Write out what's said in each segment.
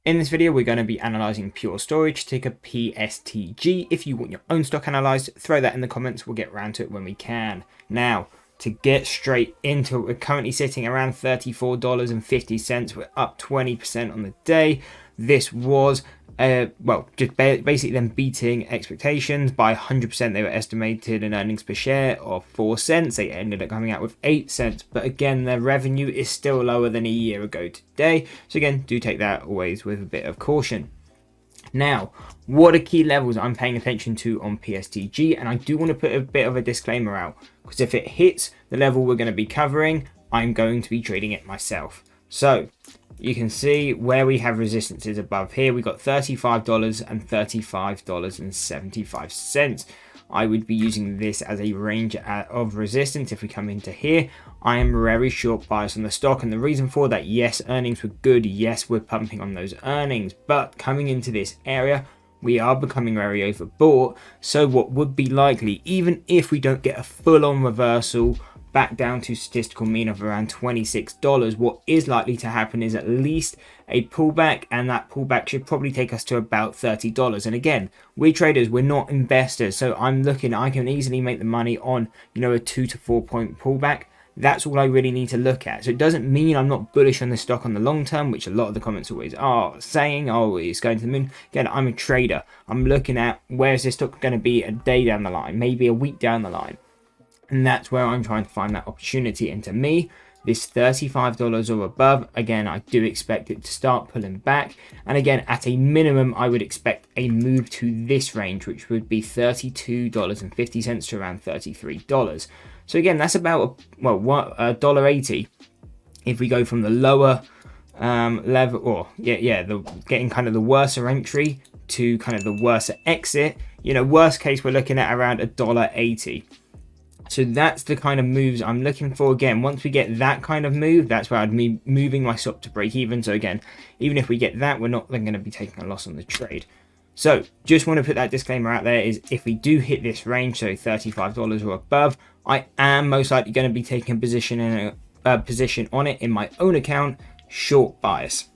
In this video, we're going to be analysing Pure Storage, ticker PSTG. If you want your own stock analysed, throw that in the comments. We'll get around to it when we can. Now, to get straight into it, we're currently sitting around $34.50. We're up 20% on the day. This was basically them beating expectations by 100%. They were estimated an earnings per share of 4 cents. They ended up coming out with 8 cents. But again, their revenue is still lower than a year ago today. So again, do take that always with a bit of caution. Now, what are key levels I'm paying attention to on PSTG? And I do want to put a bit of a disclaimer out, because if it hits the level we're going to be covering, I'm going to be trading it myself. So you can see where we have resistances above here. We got $35 and $35.75. I would be using this as a range of resistance. If we come into here, I am very short bias on the stock, and the reason for that, yes, earnings were good, yes, we're pumping on those earnings, but coming into this area, we are becoming very overbought. So what would be likely, even if we don't get a full-on reversal back down to statistical mean of around $26, what is likely to happen is at least a pullback, and that pullback should probably take us to about $30. And again, we're traders, we're not investors, so I'm looking, I can easily make the money on, a 2 to 4 point pullback. That's all I really need to look at. So it doesn't mean I'm not bullish on the stock on the long term, which a lot of the comments always are saying, oh, it's going to the moon. Again, I'm a trader. I'm looking at where's this stock going to be a day down the line, maybe a week down the line. And that's where I'm trying to find that opportunity. And to me, this $35 or above, again, I do expect it to start pulling back. And again, at a minimum, I would expect a move to this range, which would be $32.50 to around $33. So again, that's about $1.80 if we go from the lower level, or getting kind of the worser entry to kind of the worser exit. Worst case, we're looking at around $1.80. So that's the kind of moves I'm looking for. Again, once we get that kind of move, that's where I'd be moving my stop to break even. So again, even if we get that, we're not then going to be taking a loss on the trade. So just want to put that disclaimer out there, is if we do hit this range, so $35 or above, I am most likely going to be taking a position on it in my own account, short bias.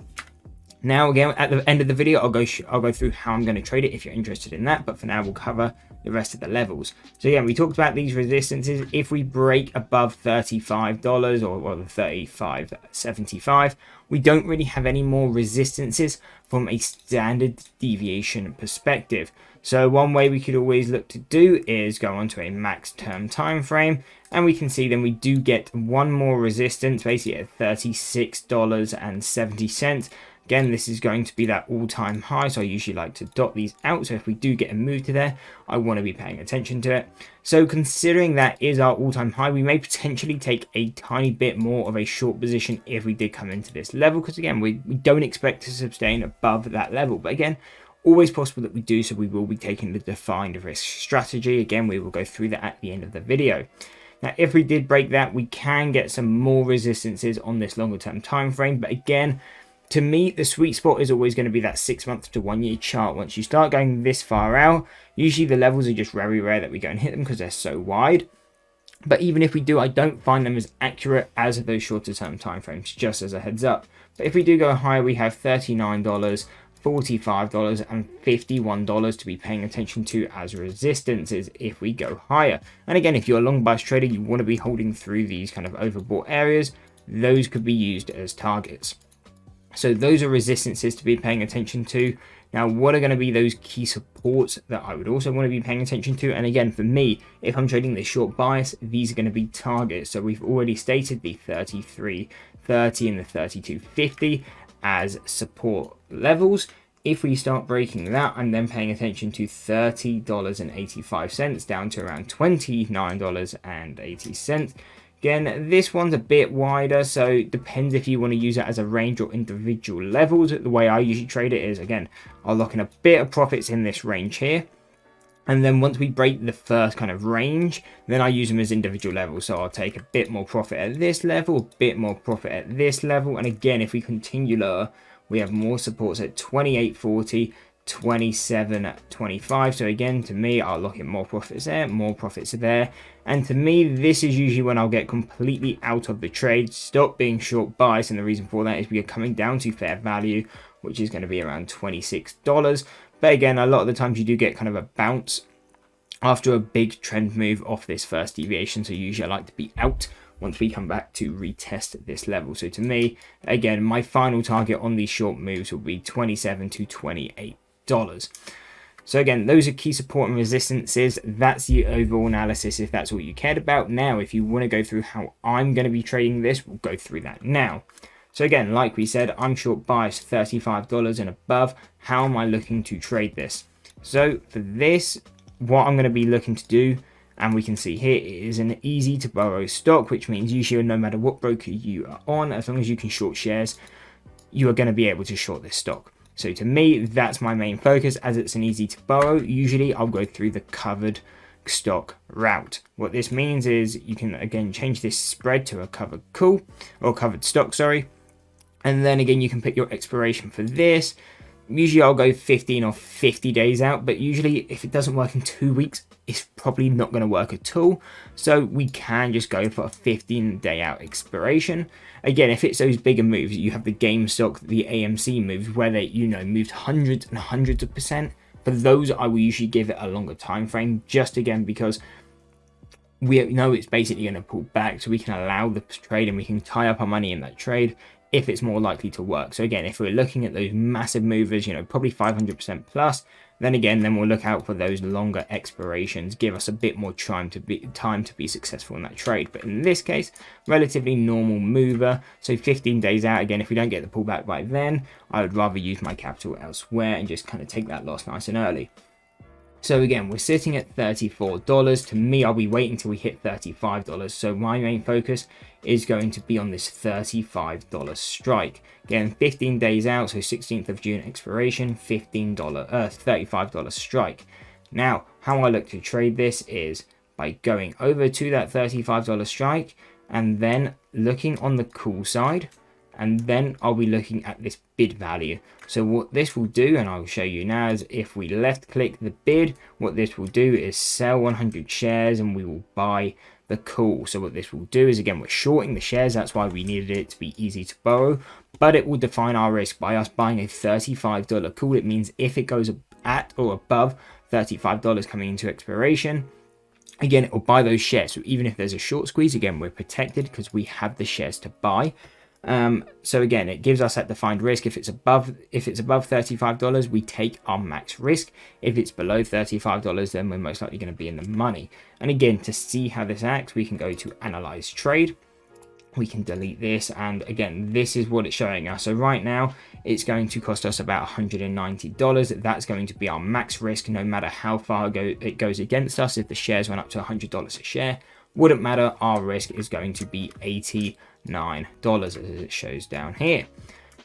Now, again, at the end of the video, I'll go through how I'm going to trade it if you're interested in that. But for now, we'll cover the rest of the levels. So again, we talked about these resistances. If we break above $35 or the $35.75, we don't really have any more resistances from a standard deviation perspective. So one way we could always look to do is go onto a max term time frame, and we can see then we do get one more resistance, basically at $36.70. Again, this is going to be that all-time high, so I usually like to dot these out. So if we do get a move to there, I want to be paying attention to it. So considering that is our all-time high, we may potentially take a tiny bit more of a short position if we did come into this level, because again, we don't expect to sustain above that level. But again, always possible that we do, so we will be taking the defined risk strategy. Again, we will go through that at the end of the video. Now, if we did break that, we can get some more resistances on this longer-term time frame. But again, to me, the sweet spot is always going to be that 6-month to 1 year chart. Once you start going this far out, usually the levels are just very rare that we go and hit them because they're so wide. But even if we do, I don't find them as accurate as those shorter term timeframes, just as a heads up. But if we do go higher, we have $39, $45 and $51 to be paying attention to as resistances if we go higher. And again, if you're a long bias trader, you want to be holding through these kind of overbought areas. Those could be used as targets. So those are resistances to be paying attention to. Now, what are going to be those key supports that I would also want to be paying attention to? And again, for me, if I'm trading this short bias, these are going to be targets. So we've already stated the 33.30 and the 32.50 as support levels. If we start breaking that, I'm then paying attention to $30.85 down to around $29.80. Again, this one's a bit wider, so it depends if you want to use it as a range or individual levels. The way I usually trade it is, again, I'll lock in a bit of profits in this range here. And then once we break the first kind of range, then I use them as individual levels. So I'll take a bit more profit at this level, a bit more profit at this level. And again, if we continue lower, we have more supports at 28.40, 27.25. So again, to me, I'll lock in more profits there, more profits there. And to me, this is usually when I'll get completely out of the trade, stop being short bias. And the reason for that is we are coming down to fair value. which is going to be around $26. But again, a lot of the times you do get kind of a bounce after a big trend move off this first deviation. So usually I like to be out once we come back to retest this level. So to me, again, my final target on these short moves will be $27 to $28. So again, those are key support and resistances. That's the overall analysis if that's what you cared about. Now, if you want to go through how I'm going to be trading this, we'll go through that now. So again, like we said, I'm short bias $35 and above. How am I looking to trade this? So for this, what I'm going to be looking to do, and we can see here, it is an easy to borrow stock, which means usually no matter what broker you are on, as long as you can short shares, you are going to be able to short this stock. So to me, that's my main focus, as it's an easy to borrow. Usually I'll go through the covered stock route. What this means is you can again change this spread to a covered call, or covered stock, sorry. And then again, you can pick your expiration for this. Usually I'll go 15 or 50 days out, but usually if it doesn't work in 2 weeks, it's probably not going to work at all. So we can just go for a 15-day out expiration. Again, if it's those bigger moves, you have the GameStop, the AMC moves where they, moved hundreds and hundreds of percent. For those, I will usually give it a longer time frame, just again because we know it's basically going to pull back, so we can allow the trade and we can tie up our money in that trade if it's more likely to work. So again, if we're looking at those massive movers, probably 500% plus, then we'll look out for those longer expirations, give us a bit more time to be successful in that trade. But in this case, relatively normal mover, so 15 days out. Again, if we don't get the pullback by then, I would rather use my capital elsewhere and just kind of take that loss nice and early. So again, we're sitting at $34. To me, I'll be waiting till we hit $35. So my main focus is going to be on this $35 strike. Again, 15 days out, so 16th of June expiration, $35 strike. Now, how I look to trade this is by going over to that $35 strike and then looking on the call side. And then I'll be looking at this bid value. So what this will do, and I'll show you now, is if we left click the bid, what this will do is sell 100 shares and we will buy the call. So what this will do is, again, we're shorting the shares. That's why we needed it to be easy to borrow, but it will define our risk by us buying a $35 call. It means if it goes at or above $35 coming into expiration, again, it will buy those shares. So even if there's a short squeeze, again, we're protected because we have the shares to buy. So again, it gives us that defined risk. If it's above $35, we take our max risk. If it's below $35, then we're most likely going to be in the money. And again, to see how this acts, we can go to analyze trade. We can delete this, and again, this is what it's showing us. So right now, it's going to cost us about $190. That's going to be our max risk, no matter how far it goes against us. If the shares went up to $100 a share, wouldn't matter. Our risk is going to be $89 as it shows down here.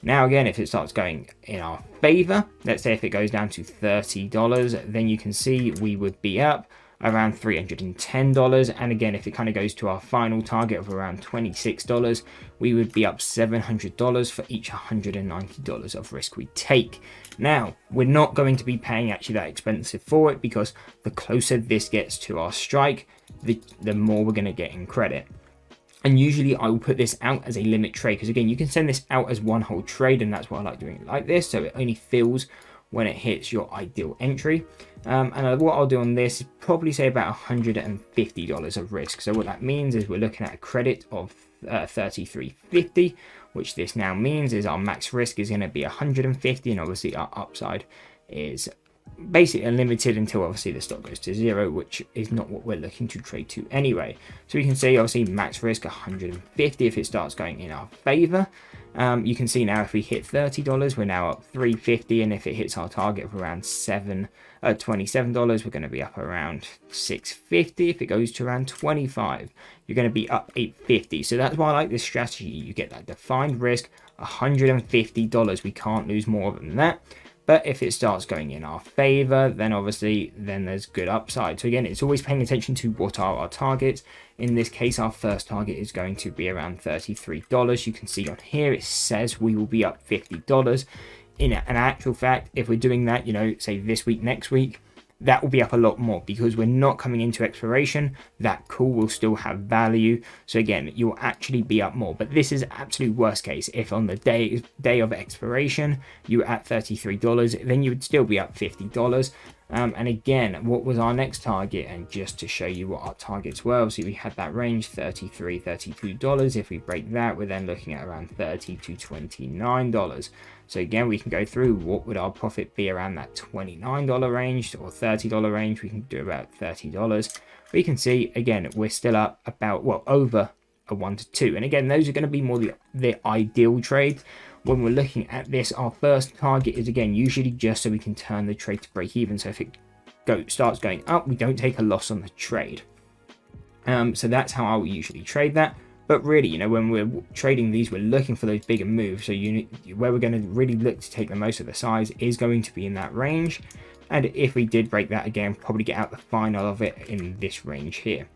Now again, if it starts going in our favor, let's say if it goes down to $30, then you can see we would be up around $310. And again, if it kind of goes to our final target of around $26, we would be up $700 for each $190 of risk we take. Now, we're not going to be paying actually that expensive for it, because the closer this gets to our strike, the more we're going to get in credit. And usually I will put this out as a limit trade, because again, you can send this out as one whole trade, and that's why I like doing it like this. So it only fills when it hits your ideal entry. And what I'll do on this is probably say about $150 of risk. So what that means is we're looking at a credit of $33.50, which this now means is our max risk is going to be $150, and obviously our upside is basically unlimited until obviously the stock goes to zero, which is not what we're looking to trade to anyway. So we can see obviously max risk 150 if it starts going in our favor. You can see now if we hit $30, we're now up $350, and if it hits our target of around $27, we're going to be up around $650. If it goes to around 25, you're going to be up $850. So that's why I like this strategy. You get that defined risk, $150. We can't lose more than that. But if it starts going in our favor, then obviously there's good upside. So again, it's always paying attention to what are our targets. In this case, our first target is going to be around $33. You can see on here, it says we will be up $50. In an actual fact, if we're doing that, say this week, next week, that will be up a lot more because we're not coming into expiration. That call will still have value. So again, you'll actually be up more. But this is absolute worst case. If on the day of expiration, you're at $33, then you would still be up $50. And again, what was our next target? And just to show you what our targets were, so we had that range $33, $32. If we break that, we're then looking at around $30 to $29. So again, we can go through what would our profit be around that $29 range or $30 range. We can do about $30. We can see again, we're still up about, well, over a 1 to 2. And again, those are going to be more the ideal trade. When we're looking at this, our first target is again usually just so we can turn the trade to break even. So if it starts going up, we don't take a loss on the trade. So that's how I will usually trade that. But really, you know, when we're trading these, we're looking for those bigger moves. So where we're going to really look to take the most of the size is going to be in that range. And if we did break that again, probably get out the final of it in this range here.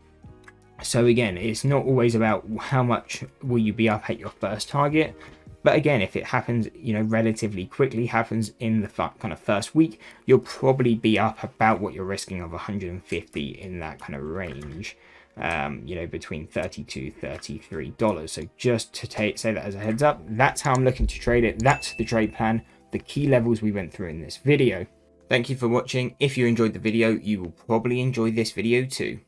So again, it's not always about how much will you be up at your first target. But again, if it happens, you know, relatively quickly, happens in the kind of first week, you'll probably be up about what you're risking of 150 in that kind of range, you know, between $30 to $33. So just to say that as a heads up, that's how I'm looking to trade it. That's the trade plan, the key levels we went through in this video. Thank you for watching. If you enjoyed the video, you will probably enjoy this video too.